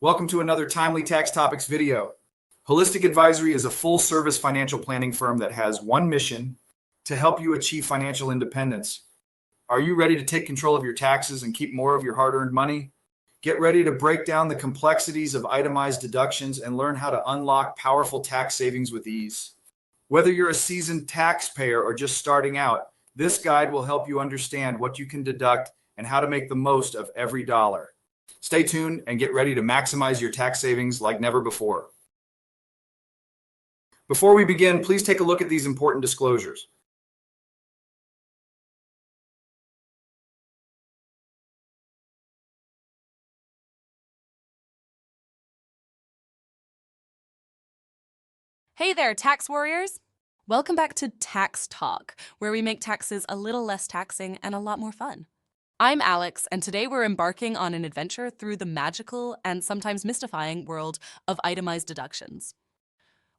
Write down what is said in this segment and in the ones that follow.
Welcome to another Timely Tax Topics video. Holistic Advisory is a full-service financial planning firm that has one mission: to help you achieve financial independence. Are you ready to take control of your taxes and keep more of your hard-earned money? Get ready to break down the complexities of itemized deductions and learn how to unlock powerful tax savings with ease. Whether you're a seasoned taxpayer or just starting out, this guide will help you understand what you can deduct and how to make the most of every dollar. Stay tuned and get ready to maximize your tax savings like never before. Before we begin, please take a look at these important disclosures. Hey there, tax warriors! Welcome back to Tax Talk, where we make taxes a little less taxing and a lot more fun. I'm Alex, and today we're embarking on an adventure through the magical and sometimes mystifying world of itemized deductions.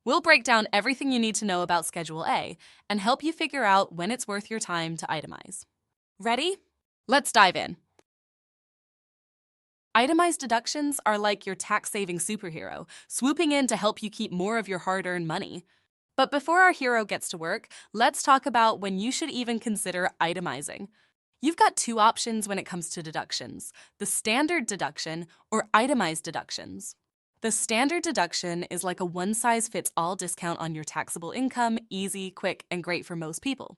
We'll break down everything you need to know about Schedule A and help you figure out when it's worth your time to itemize. Ready? Let's dive in. Itemized deductions are like your tax-saving superhero, swooping in to help you keep more of your hard-earned money. But before our hero gets to work, let's talk about when you should even consider itemizing. You've got two options when it comes to deductions: the standard deduction or itemized deductions. The standard deduction is like a one-size-fits-all discount on your taxable income, easy, quick, and great for most people.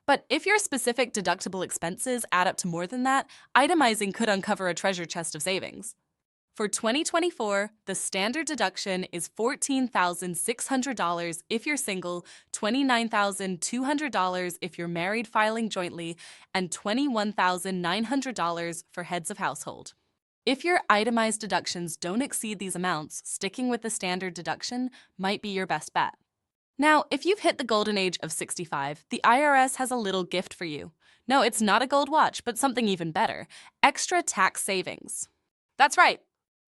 But if your specific deductible expenses add up to more than that, itemizing could uncover a treasure chest of savings. For 2024, the standard deduction is $14,600 if you're single, $29,200 if you're married filing jointly, and $21,900 for heads of household. If your itemized deductions don't exceed these amounts, sticking with the standard deduction might be your best bet. Now, if you've hit the golden age of 65, the IRS has a little gift for you. No, it's not a gold watch, but something even better: extra tax savings. That's right.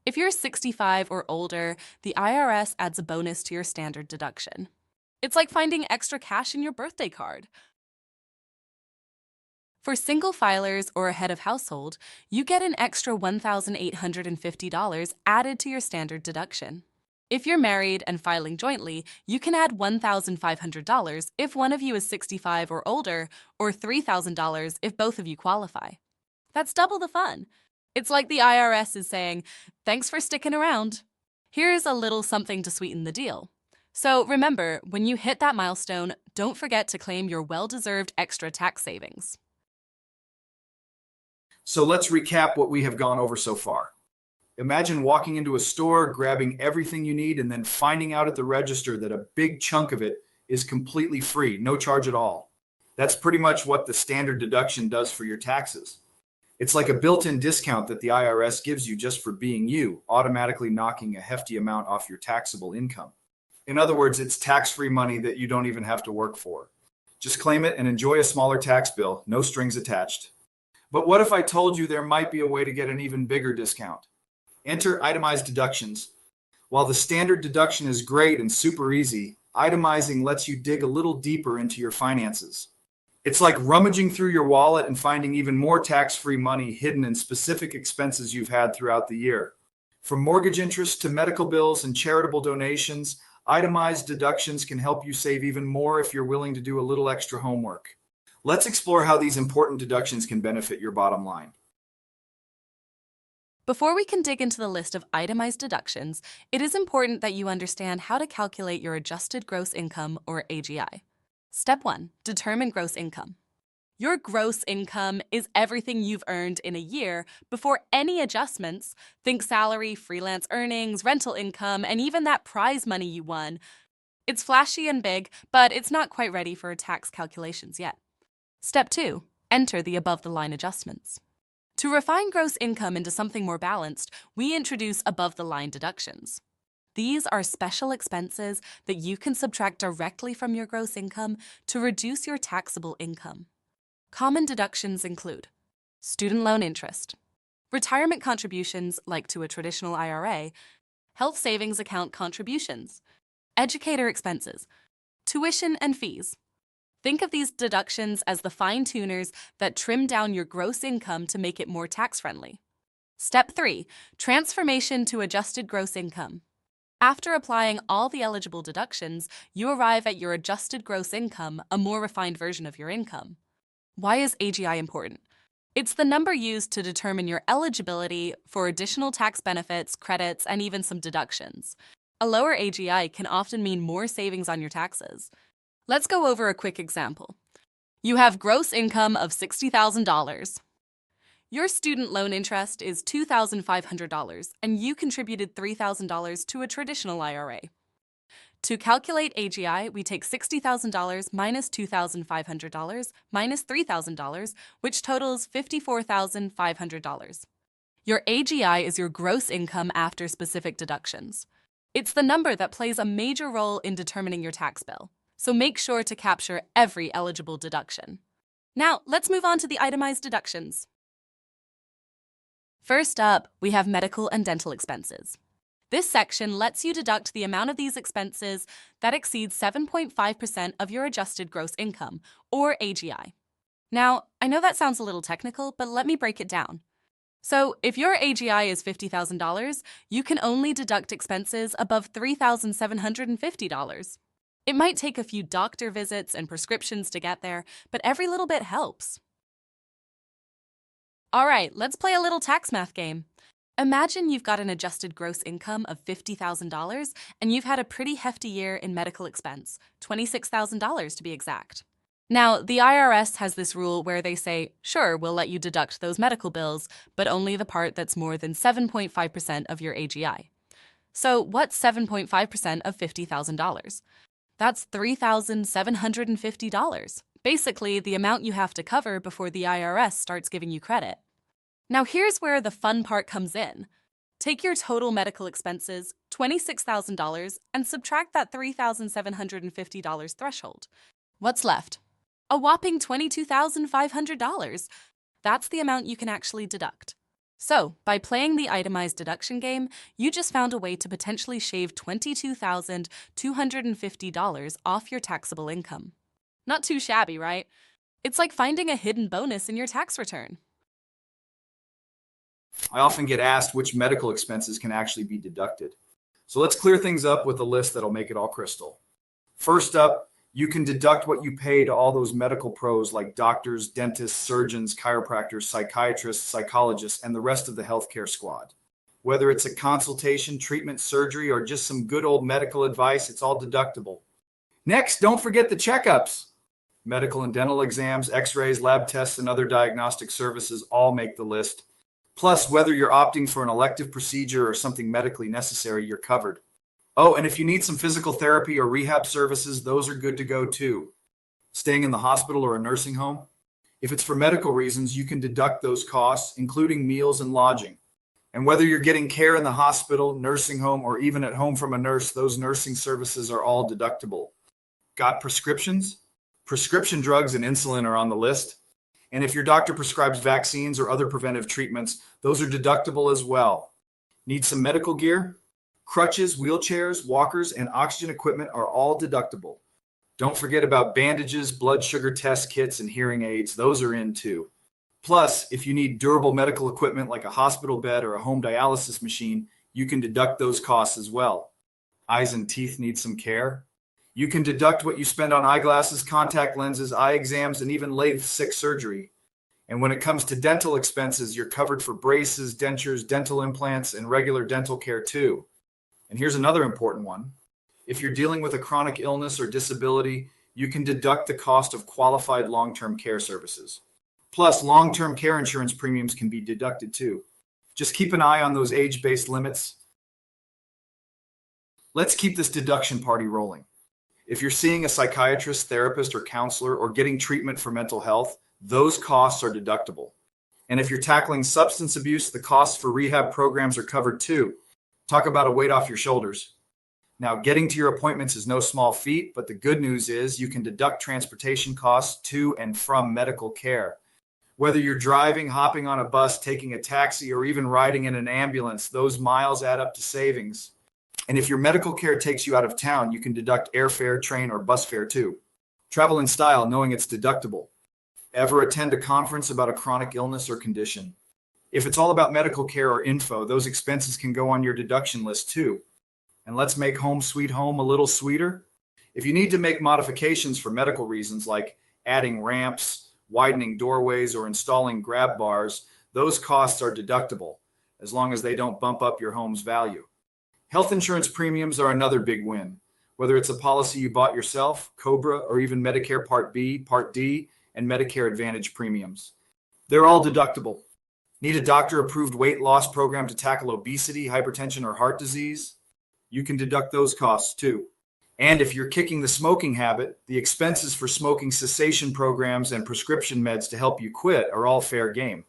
If you're 65 or older, the IRS adds a bonus to your standard deduction. It's like finding extra cash in your birthday card. For single filers or a head of household, you get an extra $1,850 added to your standard deduction. If you're married and filing jointly, you can add $1,500 if one of you is 65 or older, or $3,000 if both of you qualify. That's double the fun. It's like the IRS is saying, "Thanks for sticking around. Here's a little something to sweeten the deal." So remember, when you hit that milestone, don't forget to claim your well-deserved extra tax savings. So let's recap what we have gone over so far. Imagine walking into a store, grabbing everything you need, and then finding out at the register that a big chunk of it is completely free, no charge at all. That's pretty much what the standard deduction does for your taxes. It's like a built-in discount that the IRS gives you just for being you, automatically knocking a hefty amount off your taxable income. In other words, it's tax-free money that you don't even have to work for. Just claim it and enjoy a smaller tax bill, no strings attached. But what if I told you there might be a way to get an even bigger discount? Enter itemized deductions. While the standard deduction is great and super easy, itemizing lets you dig a little deeper into your finances. It's like rummaging through your wallet and finding even more tax-free money hidden in specific expenses you've had throughout the year. From mortgage interest to medical bills and charitable donations, itemized deductions can help you save even more if you're willing to do a little extra homework. Let's explore how these important deductions can benefit your bottom line. Before we can dig into the list of itemized deductions, it is important that you understand how to calculate your adjusted gross income, or AGI. Step 1. Determine gross income. Your gross income is everything you've earned in a year before any adjustments. Think salary, freelance earnings, rental income, and even that prize money you won. It's flashy and big, but it's not quite ready for tax calculations yet. Step 2. Enter the above-the-line adjustments. To refine gross income into something more balanced, we introduce above-the-line deductions. These are special expenses that you can subtract directly from your gross income to reduce your taxable income. Common deductions include student loan interest, retirement contributions like to a traditional IRA, health savings account contributions, educator expenses, tuition and fees. Think of these deductions as the fine-tuners that trim down your gross income to make it more tax-friendly. Step 3. Transformation to adjusted gross income. After applying all the eligible deductions, you arrive at your adjusted gross income, a more refined version of your income. Why is AGI important? It's the number used to determine your eligibility for additional tax benefits, credits, and even some deductions. A lower AGI can often mean more savings on your taxes. Let's go over a quick example. You have gross income of $60,000. Your student loan interest is $2,500, and you contributed $3,000 to a traditional IRA. To calculate AGI, we take $60,000 minus $2,500 minus $3,000, which totals $54,500. Your AGI is your gross income after specific deductions. It's the number that plays a major role in determining your tax bill, so make sure to capture every eligible deduction. Now, let's move on to the itemized deductions. First up, we have medical and dental expenses. This section lets you deduct the amount of these expenses that exceeds 7.5% of your adjusted gross income, or AGI. Now, I know that sounds a little technical, but let me break it down. So, if your AGI is $50,000, you can only deduct expenses above $3,750. It might take a few doctor visits and prescriptions to get there, but every little bit helps. All right, let's play a little tax math game. Imagine you've got an adjusted gross income of $50,000 and you've had a pretty hefty year in medical expense, $26,000 to be exact. Now, the IRS has this rule where they say, sure, we'll let you deduct those medical bills, but only the part that's more than 7.5% of your AGI. So what's 7.5% of $50,000? That's $3,750. Basically, the amount you have to cover before the IRS starts giving you credit. Now here's where the fun part comes in. Take your total medical expenses, $26,000, and subtract that $3,750 threshold. What's left? A whopping $22,500. That's the amount you can actually deduct. So, by playing the itemized deduction game, you just found a way to potentially shave $22,250 off your taxable income. Not too shabby, right? It's like finding a hidden bonus in your tax return. I often get asked which medical expenses can actually be deducted. So let's clear things up with a list that'll make it all crystal. First up, you can deduct what you pay to all those medical pros like doctors, dentists, surgeons, chiropractors, psychiatrists, psychologists, and the rest of the healthcare squad. Whether it's a consultation, treatment, surgery, or just some good old medical advice, it's all deductible. Next, don't forget the checkups. Medical and dental exams, x-rays, lab tests, and other diagnostic services all make the list. Plus, whether you're opting for an elective procedure or something medically necessary, you're covered. Oh, and if you need some physical therapy or rehab services, those are good to go too. Staying in the hospital or a nursing home? If it's for medical reasons, you can deduct those costs, including meals and lodging. And whether you're getting care in the hospital, nursing home, or even at home from a nurse, those nursing services are all deductible. Got prescriptions? Prescription drugs and insulin are on the list. And if your doctor prescribes vaccines or other preventive treatments, those are deductible as well. Need some medical gear? Crutches, wheelchairs, walkers, and oxygen equipment are all deductible. Don't forget about bandages, blood sugar test kits, and hearing aids. Those are in too. Plus, if you need durable medical equipment like a hospital bed or a home dialysis machine, you can deduct those costs as well. Eyes and teeth need some care? You can deduct what you spend on eyeglasses, contact lenses, eye exams, and even LASIK surgery. And when it comes to dental expenses, you're covered for braces, dentures, dental implants, and regular dental care too. And here's another important one. If you're dealing with a chronic illness or disability, you can deduct the cost of qualified long-term care services. Plus, long-term care insurance premiums can be deducted too. Just keep an eye on those age-based limits. Let's keep this deduction party rolling. If you're seeing a psychiatrist, therapist, or counselor, or getting treatment for mental health, those costs are deductible. And if you're tackling substance abuse, the costs for rehab programs are covered too. Talk about a weight off your shoulders. Now, getting to your appointments is no small feat, but the good news is you can deduct transportation costs to and from medical care. Whether you're driving, hopping on a bus, taking a taxi, or even riding in an ambulance, those miles add up to savings. And if your medical care takes you out of town, you can deduct airfare, train, or bus fare too. Travel in style, knowing it's deductible. Ever attend a conference about a chronic illness or condition? If it's all about medical care or info, those expenses can go on your deduction list too. And let's make home sweet home a little sweeter. If you need to make modifications for medical reasons like adding ramps, widening doorways, or installing grab bars, those costs are deductible as long as they don't bump up your home's value. Health insurance premiums are another big win. Whether it's a policy you bought yourself, Cobra, or even Medicare Part B, Part D, and Medicare Advantage premiums. They're all deductible. Need a doctor-approved weight loss program to tackle obesity, hypertension, or heart disease? You can deduct those costs too. And if you're kicking the smoking habit, the expenses for smoking cessation programs and prescription meds to help you quit are all fair game.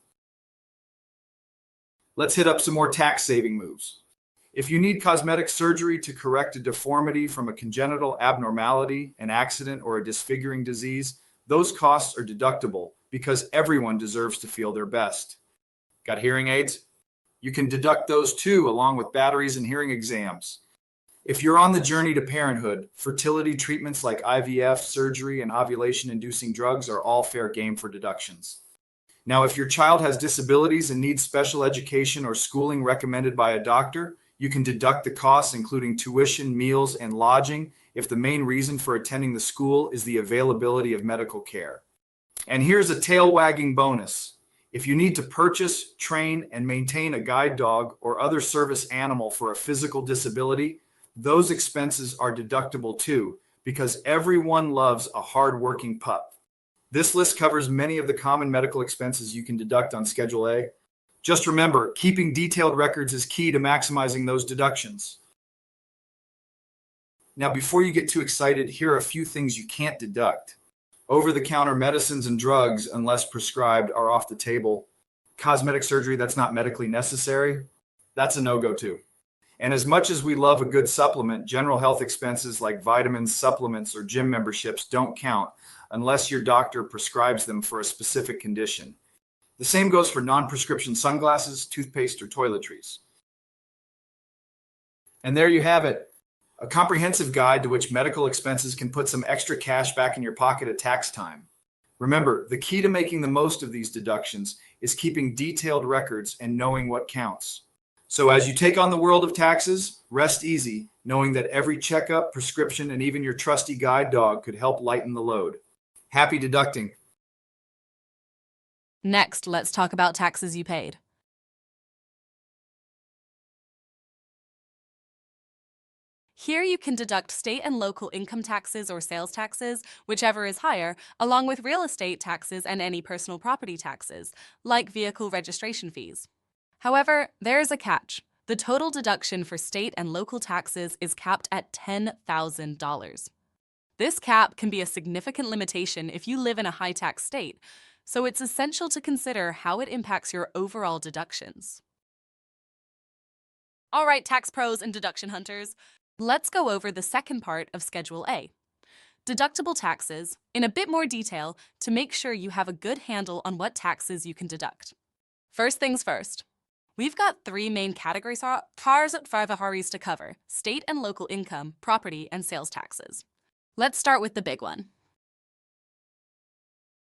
Let's hit up some more tax-saving moves. If you need cosmetic surgery to correct a deformity from a congenital abnormality, an accident, or a disfiguring disease, those costs are deductible because everyone deserves to feel their best. Got hearing aids? You can deduct those too, along with batteries and hearing exams. If you're on the journey to parenthood, fertility treatments like IVF, surgery, and ovulation-inducing drugs are all fair game for deductions. Now, if your child has disabilities and needs special education or schooling recommended by a doctor, you can deduct the costs, including tuition, meals, and lodging, if the main reason for attending the school is the availability of medical care. And here's a tail-wagging bonus. If you need to purchase, train, and maintain a guide dog or other service animal for a physical disability, those expenses are deductible too, because everyone loves a hard-working pup. This list covers many of the common medical expenses you can deduct on Schedule A. Just remember, keeping detailed records is key to maximizing those deductions. Now, before you get too excited, here are a few things you can't deduct. Over-the-counter medicines and drugs, unless prescribed, are off the table. Cosmetic surgery that's not medically necessary, that's a no-go too. And as much as we love a good supplement, general health expenses like vitamins, supplements, or gym memberships don't count unless your doctor prescribes them for a specific condition. The same goes for non-prescription sunglasses, toothpaste, or toiletries. And there you have it, a comprehensive guide to which medical expenses can put some extra cash back in your pocket at tax time. Remember, the key to making the most of these deductions is keeping detailed records and knowing what counts. So as you take on the world of taxes, rest easy, knowing that every checkup, prescription, and even your trusty guide dog could help lighten the load. Happy deducting. Next, let's talk about taxes you paid. Here you can deduct state and local income taxes or sales taxes, whichever is higher, along with real estate taxes and any personal property taxes, like vehicle registration fees. However, there is a catch. The total deduction for state and local taxes is capped at $10,000. This cap can be a significant limitation if you live in a high-tax state, so it's essential to consider how it impacts your overall deductions. All right, tax pros and deduction hunters, let's go over the second part of Schedule A. Deductible taxes, in a bit more detail to make sure you have a good handle on what taxes you can deduct. First things first. We've got three main categories to cover: state and local income, property, and sales taxes. Let's start with the big one.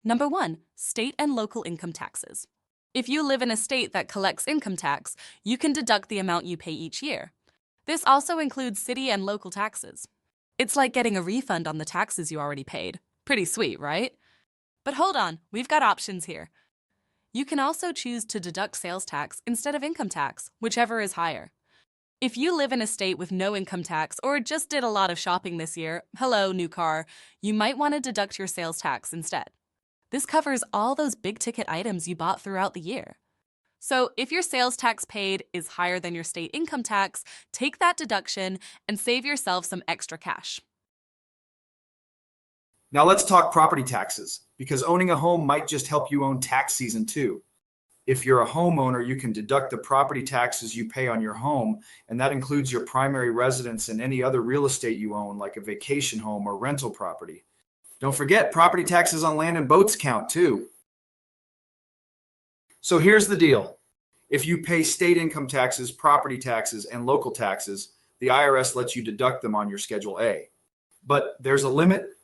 Number 1, state and local income taxes. If you live in a state that collects income tax, you can deduct the amount you pay each year. This also includes city and local taxes. It's like getting a refund on the taxes you already paid. Pretty sweet, right? But hold on, we've got options here. You can also choose to deduct sales tax instead of income tax, whichever is higher. If you live in a state with no income tax or just did a lot of shopping this year, hello, new car, you might want to deduct your sales tax instead. This covers all those big-ticket items you bought throughout the year. So if your sales tax paid is higher than your state income tax, take that deduction and save yourself some extra cash. Now let's talk property taxes, because owning a home might just help you own tax season too. If you're a homeowner, you can deduct the property taxes you pay on your home, and that includes your primary residence and any other real estate you own, like a vacation home or rental property. Don't forget, property taxes on land and boats count too. So here's the deal. If you pay state income taxes, property taxes, and local taxes, the IRS lets you deduct them on your Schedule A. But there's a limit.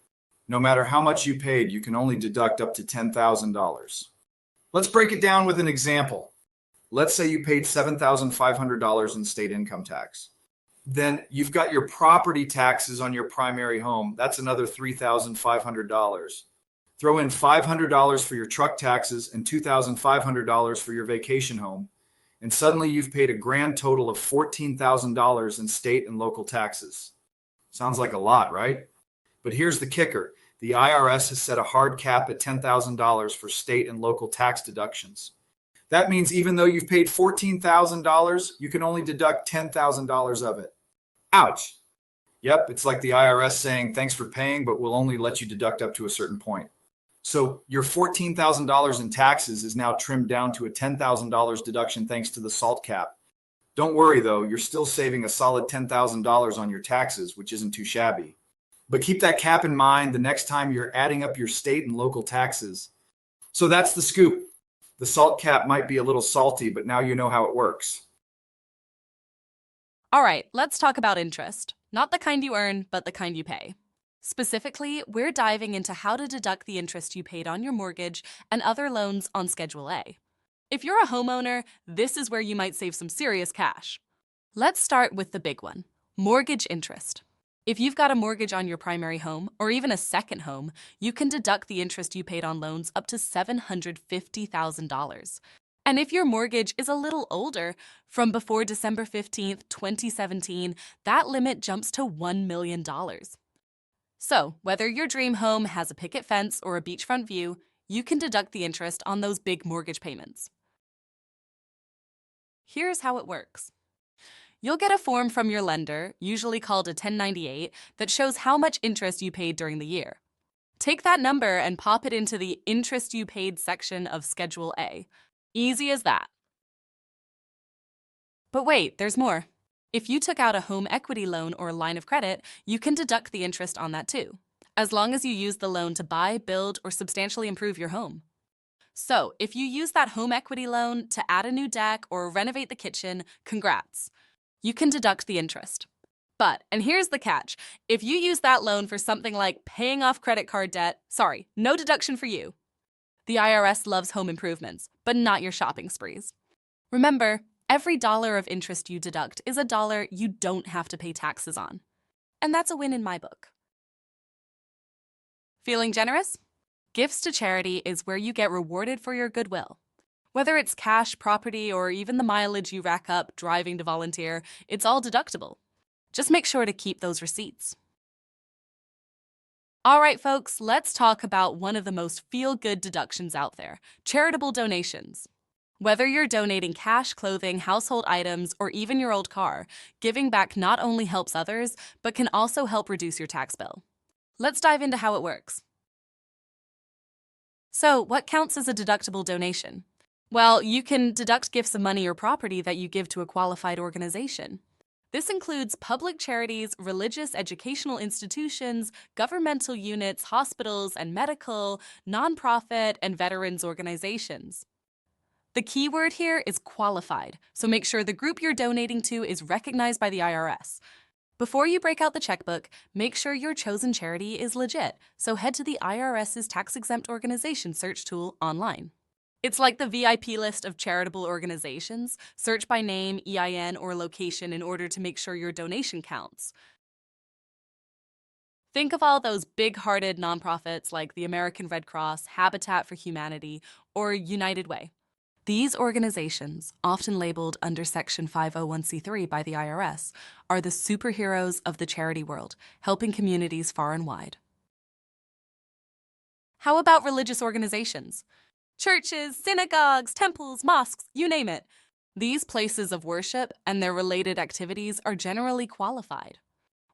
No matter how much you paid, you can only deduct up to $10,000. Let's break it down with an example. Let's say you paid $7,500 in state income tax. Then you've got your property taxes on your primary home. That's another $3,500. Throw in $500 for your truck taxes and $2,500 for your vacation home. And suddenly you've paid a grand total of $14,000 in state and local taxes. Sounds like a lot, right? But here's the kicker. The IRS has set a hard cap at $10,000 for state and local tax deductions. That means even though you've paid $14,000, you can only deduct $10,000 of it. Ouch. Yep, it's like the IRS saying, thanks for paying, but we'll only let you deduct up to a certain point. So your $14,000 in taxes is now trimmed down to a $10,000 deduction thanks to the SALT cap. Don't worry though, you're still saving a solid $10,000 on your taxes, which isn't too shabby. But keep that cap in mind the next time you're adding up your state and local taxes. So that's the scoop. The SALT cap might be a little salty, but now you know how it works. All right, let's talk about interest. Not the kind you earn, but the kind you pay. Specifically, we're diving into how to deduct the interest you paid on your mortgage and other loans on Schedule A. If you're a homeowner, this is where you might save some serious cash. Let's start with the big one, mortgage interest. If you've got a mortgage on your primary home or even a second home, you can deduct the interest you paid on loans up to $750,000. And if your mortgage is a little older, from before December 15th, 2017, that limit jumps to $1 million. So, whether your dream home has a picket fence or a beachfront view, you can deduct the interest on those big mortgage payments. Here's how it works. You'll get a form from your lender, usually called a 1098, that shows how much interest you paid during the year. Take that number and pop it into the Interest You Paid section of Schedule A. Easy as that. But wait, there's more. If you took out a home equity loan or line of credit, you can deduct the interest on that too, as long as you use the loan to buy, build, or substantially improve your home. So, if you use that home equity loan to add a new deck or renovate the kitchen, congrats. You can deduct the interest. But, and here's the catch, if you use that loan for something like paying off credit card debt, sorry, no deduction for you. The IRS loves home improvements, but not your shopping sprees. Remember, every dollar of interest you deduct is a dollar you don't have to pay taxes on. And that's a win in my book. Feeling generous? Gifts to charity is where you get rewarded for your goodwill. Whether it's cash, property, or even the mileage you rack up driving to volunteer, it's all deductible. Just make sure to keep those receipts. All right, folks, let's talk about one of the most feel-good deductions out there, charitable donations. Whether you're donating cash, clothing, household items, or even your old car, giving back not only helps others, but can also help reduce your tax bill. Let's dive into how it works. So, what counts as a deductible donation? Well, you can deduct gifts of money or property that you give to a qualified organization. This includes public charities, religious educational institutions, governmental units, hospitals and medical, nonprofit, and veterans organizations. The key word here is qualified, so make sure the group you're donating to is recognized by the IRS. Before you break out the checkbook, make sure your chosen charity is legit, so head to the IRS's tax-exempt organization search tool online. It's like the VIP list of charitable organizations. Search by name, EIN, or location in order to make sure your donation counts. Think of all those big-hearted nonprofits like the American Red Cross, Habitat for Humanity, or United Way. These organizations, often labeled under Section 501c3 by the IRS, are the superheroes of the charity world, helping communities far and wide. How about religious organizations? Churches, synagogues, temples, mosques, you name it. These places of worship and their related activities are generally qualified.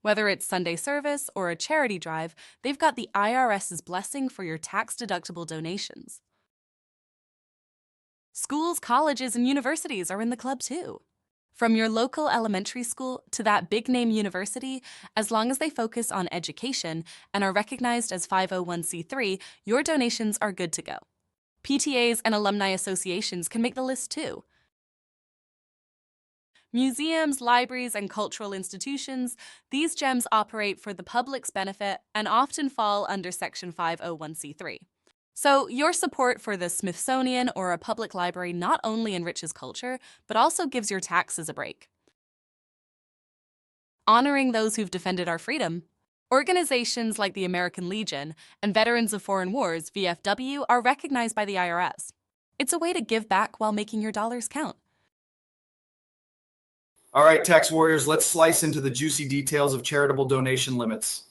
Whether it's Sunday service or a charity drive, they've got the IRS's blessing for your tax-deductible donations. Schools, colleges, and universities are in the club too. From your local elementary school to that big-name university, as long as they focus on education and are recognized as 501c3, your donations are good to go. PTAs and alumni associations can make the list too. Museums, libraries, and cultural institutions, these gems operate for the public's benefit and often fall under Section 501c3. So, your support for the Smithsonian or a public library not only enriches culture, but also gives your taxes a break. Honoring those who've defended our freedom. Organizations like the American Legion and Veterans of Foreign Wars, VFW, are recognized by the IRS. It's a way to give back while making your dollars count. All right, tax warriors, let's slice into the juicy details of charitable donation limits.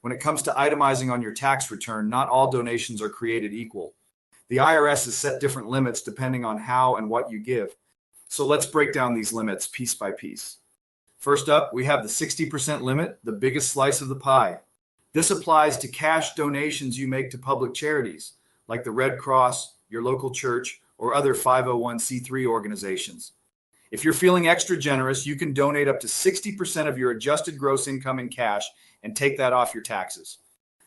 When it comes to itemizing on your tax return, not all donations are created equal. The IRS has set different limits depending on how and what you give. So let's break down these limits piece by piece. First up, we have the 60% limit, the biggest slice of the pie. This applies to cash donations you make to public charities, like the Red Cross, your local church, or other 501c3 organizations. If you're feeling extra generous, you can donate up to 60% of your adjusted gross income in cash and take that off your taxes.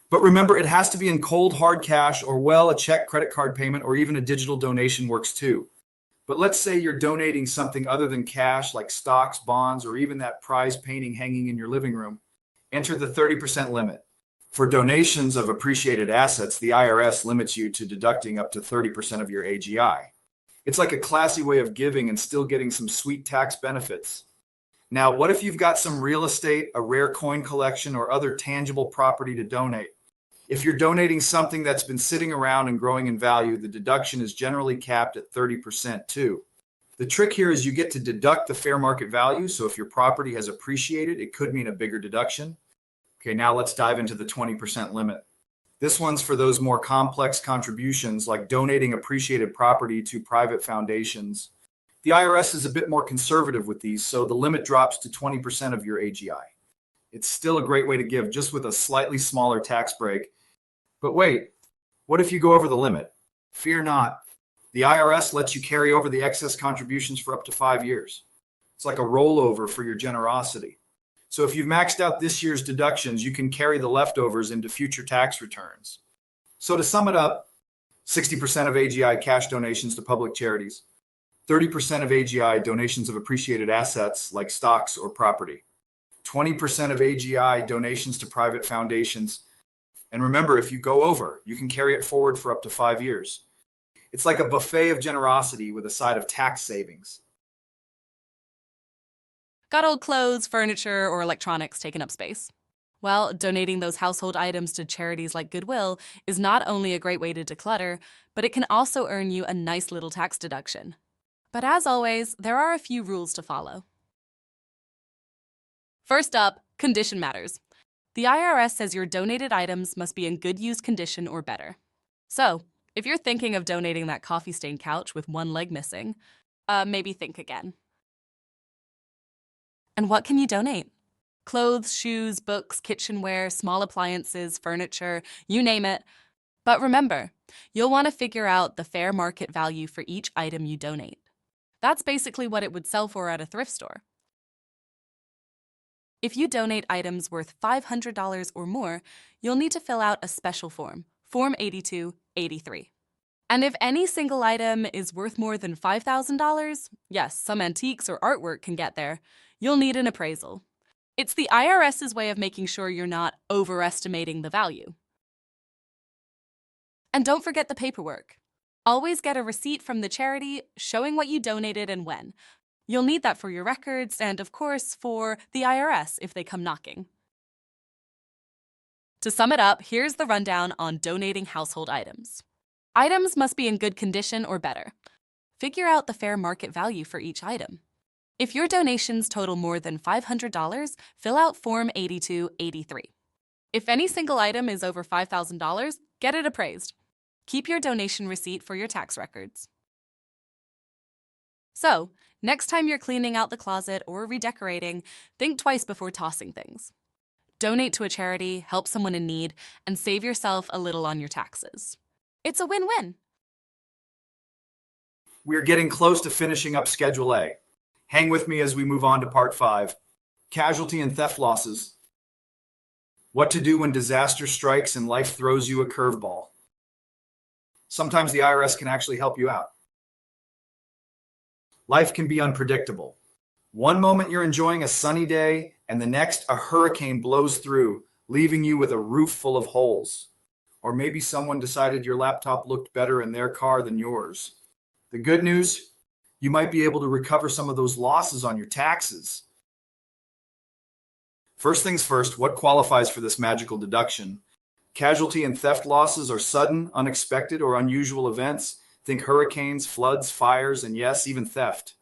But remember, it has to be in cold, hard cash, or well, a check, credit card payment, or even a digital donation works too. But let's say you're donating something other than cash, like stocks, bonds, or even that prize painting hanging in your living room. Enter the 30% limit. For donations of appreciated assets, the IRS limits you to deducting up to 30% of your AGI. It's like a classy way of giving and still getting some sweet tax benefits. Now, what if you've got some real estate, a rare coin collection, or other tangible property to donate? If you're donating something that's been sitting around and growing in value, the deduction is generally capped at 30% too. The trick here is you get to deduct the fair market value, so if your property has appreciated, it could mean a bigger deduction. Okay, now let's dive into the 20% limit. This one's for those more complex contributions, like donating appreciated property to private foundations. The IRS is a bit more conservative with these, so the limit drops to 20% of your AGI. It's still a great way to give, just with a slightly smaller tax break. But wait, what if you go over the limit? Fear not. The IRS lets you carry over the excess contributions for up to 5 years. It's like a rollover for your generosity. So if you've maxed out this year's deductions, you can carry the leftovers into future tax returns. So to sum it up, 60% of AGI cash donations to public charities, 30% of AGI donations of appreciated assets like stocks or property, 20% of AGI donations to private foundations. And remember, if you go over, you can carry it forward for up to 5 years. It's like a buffet of generosity with a side of tax savings. Got old clothes, furniture, or electronics taking up space? Well, donating those household items to charities like Goodwill is not only a great way to declutter, but it can also earn you a nice little tax deduction. But as always, there are a few rules to follow. First up, condition matters. The IRS says your donated items must be in good use condition or better. So, if you're thinking of donating that coffee-stained couch with one leg missing, maybe think again. And what can you donate? Clothes, shoes, books, kitchenware, small appliances, furniture, you name it. But remember, you'll want to figure out the fair market value for each item you donate. That's basically what it would sell for at a thrift store. If you donate items worth $500 or more, you'll need to fill out a special form, Form 8283. And if any single item is worth more than $5,000, yes, some antiques or artwork can get there, you'll need an appraisal. It's the IRS's way of making sure you're not overestimating the value. And don't forget the paperwork. Always get a receipt from the charity showing what you donated and when. You'll need that for your records and, of course, for the IRS if they come knocking. To sum it up, here's the rundown on donating household items. Items must be in good condition or better. Figure out the fair market value for each item. If your donations total more than $500, fill out Form 8283. If any single item is over $5,000, get it appraised. Keep your donation receipt for your tax records. So, next time you're cleaning out the closet or redecorating, think twice before tossing things. Donate to a charity, help someone in need, and save yourself a little on your taxes. It's a win-win. We're getting close to finishing up Schedule A. Hang with me as we move on to Part 5, Casualty and Theft Losses. What to do when disaster strikes and life throws you a curveball. Sometimes the IRS can actually help you out. Life can be unpredictable. One moment you're enjoying a sunny day, and the next a hurricane blows through, leaving you with a roof full of holes. or maybe someone decided your laptop looked better in their car than yours. The good news, you might be able to recover some of those losses on your taxes. First things first, what qualifies for this magical deduction? Casualty and theft losses are sudden, unexpected, or unusual events. Think hurricanes, floods, fires, and yes, even theft.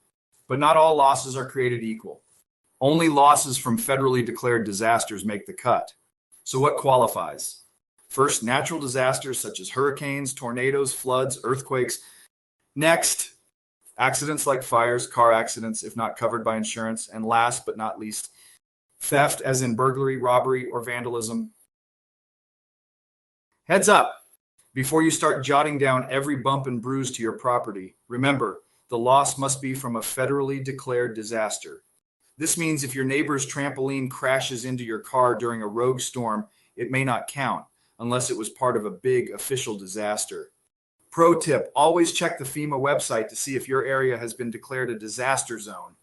But not all losses are created equal. Only losses from federally declared disasters make the cut. So what qualifies? First, natural disasters such as hurricanes, tornadoes, floods, earthquakes. Next, accidents like fires, car accidents, if not covered by insurance. And last but not least, theft, as in burglary, robbery, or vandalism. Heads up! Before you start jotting down every bump and bruise to your property, remember, the loss must be from a federally declared disaster. This means if your neighbor's trampoline crashes into your car during a rogue storm, it may not count, unless it was part of a big official disaster. Pro tip, always check the FEMA website to see if your area has been declared a disaster zone.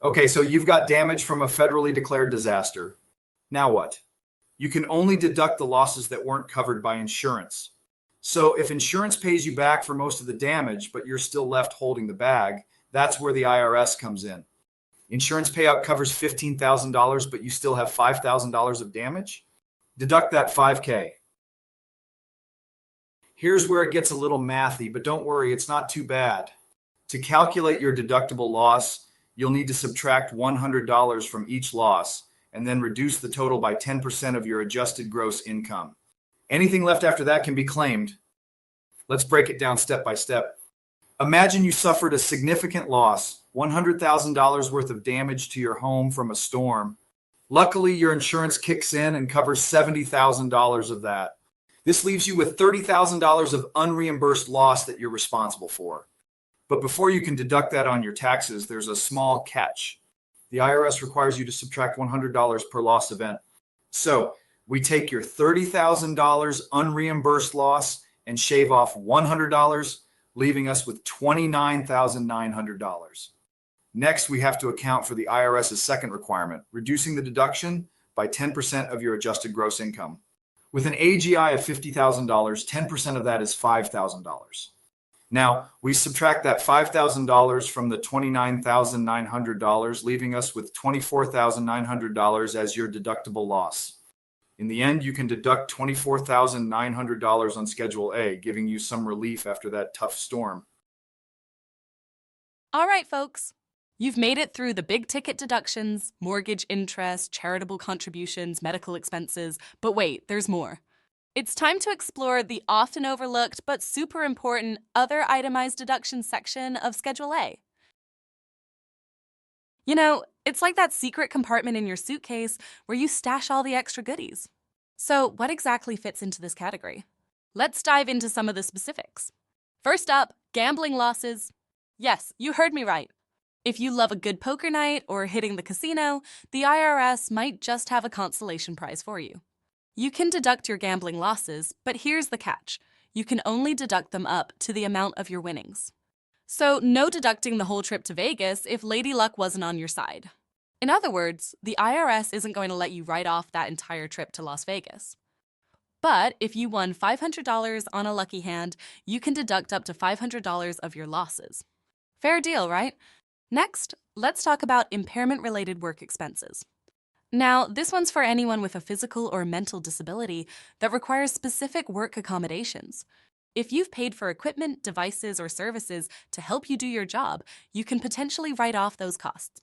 Okay, so you've got damage from a federally declared disaster. Now what? You can only deduct the losses that weren't covered by insurance. So if insurance pays you back for most of the damage, but you're still left holding the bag, that's where the IRS comes in. Insurance payout covers $15,000, but you still have $5,000 of damage? Deduct that $5K. Here's where it gets a little mathy, but don't worry, it's not too bad. To calculate your deductible loss, you'll need to subtract $100 from each loss, and then reduce the total by 10% of your adjusted gross income. Anything left after that can be claimed. Let's break it down step by step. Imagine you suffered a significant loss, $100,000 worth of damage to your home from a storm. Luckily, your insurance kicks in and covers $70,000 of that. This leaves you with $30,000 of unreimbursed loss that you're responsible for. But before you can deduct that on your taxes, there's a small catch. The IRS requires you to subtract $100 per loss event. So we take your $30,000 unreimbursed loss and shave off $100, leaving us with $29,900. Next, we have to account for the IRS's second requirement, reducing the deduction by 10% of your adjusted gross income. With an AGI of $50,000, 10% of that is $5,000. Now, we subtract that $5,000 from the $29,900, leaving us with $24,900 as your deductible loss. In the end, you can deduct $24,900 on Schedule A, giving you some relief after that tough storm. All right, folks. You've made it through the big ticket deductions, mortgage interest, charitable contributions, medical expenses, but wait, there's more. It's time to explore the often overlooked but super important other itemized deductions section of Schedule A. You know, it's like that secret compartment in your suitcase where you stash all the extra goodies. So what exactly fits into this category? Let's dive into some of the specifics. First up, gambling losses. Yes, you heard me right. If you love a good poker night or hitting the casino, the IRS might just have a consolation prize for you. You can deduct your gambling losses, but here's the catch. You can only deduct them up to the amount of your winnings. So no deducting the whole trip to Vegas if Lady Luck wasn't on your side. In other words, the IRS isn't going to let you write off that entire trip to Las Vegas. But if you won $500 on a lucky hand, you can deduct up to $500 of your losses. Fair deal, right? Next, let's talk about impairment-related work expenses. Now, this one's for anyone with a physical or mental disability that requires specific work accommodations. If you've paid for equipment, devices, or services to help you do your job, you can potentially write off those costs.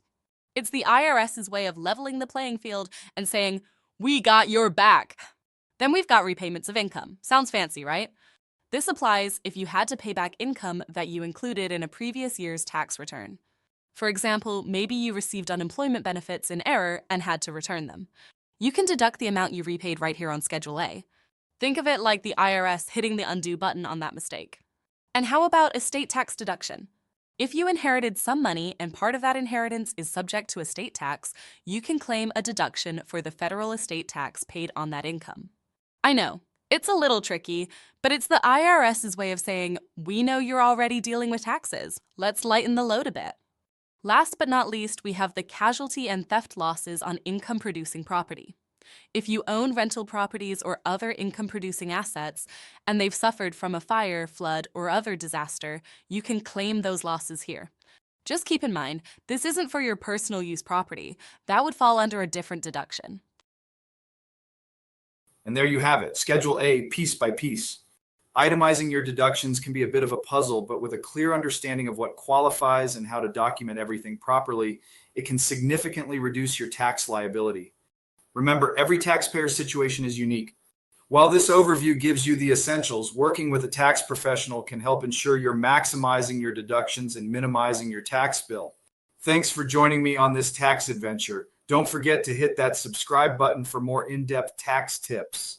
It's the IRS's way of leveling the playing field and saying, "We got your back." Then we've got repayments of income. Sounds fancy, right? This applies if you had to pay back income that you included in a previous year's tax return. For example, maybe you received unemployment benefits in error and had to return them. You can deduct the amount you repaid right here on Schedule A. Think of it like the IRS hitting the undo button on that mistake. And how about estate tax deduction? If you inherited some money and part of that inheritance is subject to estate tax, you can claim a deduction for the federal estate tax paid on that income. I know, it's a little tricky, but it's the IRS's way of saying, "We know you're already dealing with taxes. Let's lighten the load a bit." Last but not least, we have the casualty and theft losses on income-producing property. If you own rental properties or other income-producing assets, and they've suffered from a fire, flood, or other disaster, you can claim those losses here. Just keep in mind, this isn't for your personal use property. That would fall under a different deduction. And there you have it, Schedule A, piece by piece. Itemizing your deductions can be a bit of a puzzle, but with a clear understanding of what qualifies and how to document everything properly, it can significantly reduce your tax liability. Remember, every taxpayer's situation is unique. While this overview gives you the essentials, working with a tax professional can help ensure you're maximizing your deductions and minimizing your tax bill. Thanks for joining me on this tax adventure. Don't forget to hit that subscribe button for more in-depth tax tips.